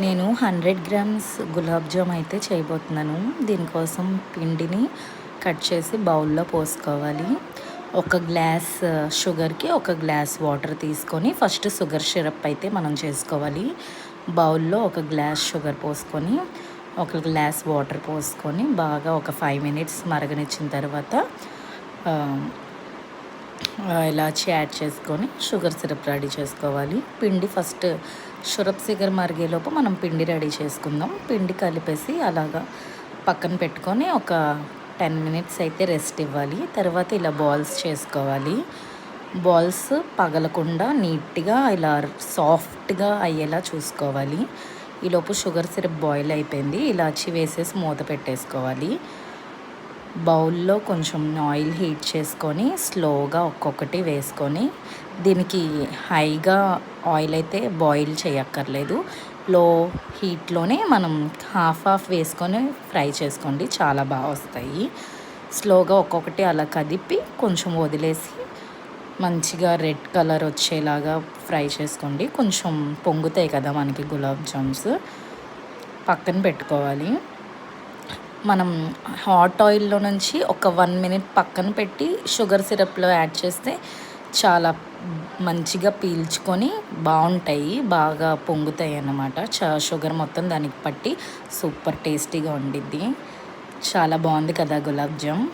నేను 100 గ్రామ్స్ గులాబ్ జామ్ అయితే చేయబోతున్నాను. దీనికోసం పిండిని కట్ చేసి బౌల్లో పోసుకోవాలి. ఒక గ్లాస్ షుగర్కి ఒక గ్లాస్ వాటర్ తీసుకొని ఫస్ట్ షుగర్ సిరప్ అయితే మనం చేసుకోవాలి. బౌల్లో ఒక గ్లాస్ షుగర్ పోసుకొని ఒక గ్లాస్ వాటర్ పోసుకొని బాగా ఒక 5 మినిట్స్ మరగనిచ్చిన తర్వాత ఇలాచి యాడ్ చేసుకొని షుగర్ సిరప్ రెడీ చేసుకోవాలి. పిండి ఫస్ట్ షురప్ సిగర్ మరిగేలోపు మనం పిండి రెడీ చేసుకుందాం. పిండి కలిపేసి అలాగా పక్కన పెట్టుకొని ఒక 10 మినిట్స్ అయితే రెస్ట్ ఇవ్వాలి. తర్వాత ఇలా బాల్స్ చేసుకోవాలి. బాల్స్ పగలకుండా నీట్గా ఇలా సాఫ్ట్గా అయ్యేలా చూసుకోవాలి. ఈలోపు షుగర్ సిరప్ బాయిల్ అయిపోయింది. ఇలాచి వేసేసి మూత పెట్టేసుకోవాలి. బౌల్లో కొంచెం ఆయిల్ హీట్ చేసుకొని స్లోగా ఒక్కొక్కటి వేసుకొని, దీనికి హైగా ఆయిల్ అయితే బాయిల్ చేయక్కర్లేదు. లో హీట్లోనే మనం హాఫ్ వేసుకొని ఫ్రై చేసుకోండి, చాలా బాగా వస్తాయి. స్లోగా ఒక్కొక్కటి అలా కదిపి కొంచెం వదిలేసి మంచిగా రెడ్ కలర్ వచ్చేలాగా ఫ్రై చేసుకోండి. కొంచెం పొంగుతాయి కదా మనకి గులాబ్ జామ్స్. పక్కన పెట్టుకోవాలి. మనం హాట్ ఆయిల్లో నుంచి ఒక 1 మినిట్ పక్కన పెట్టి షుగర్ సిరప్లో యాడ్ చేస్తే చాలా మంచిగా పీల్చుకొని బాగుంటాయి, బాగా పొంగుతాయి అన్నమాట. షుగర్ మొత్తం దానికి పట్టి సూపర్ టేస్టీగా ఉండిద్ది. చాలా బాగుంది కదా గులాబ్ జామ్.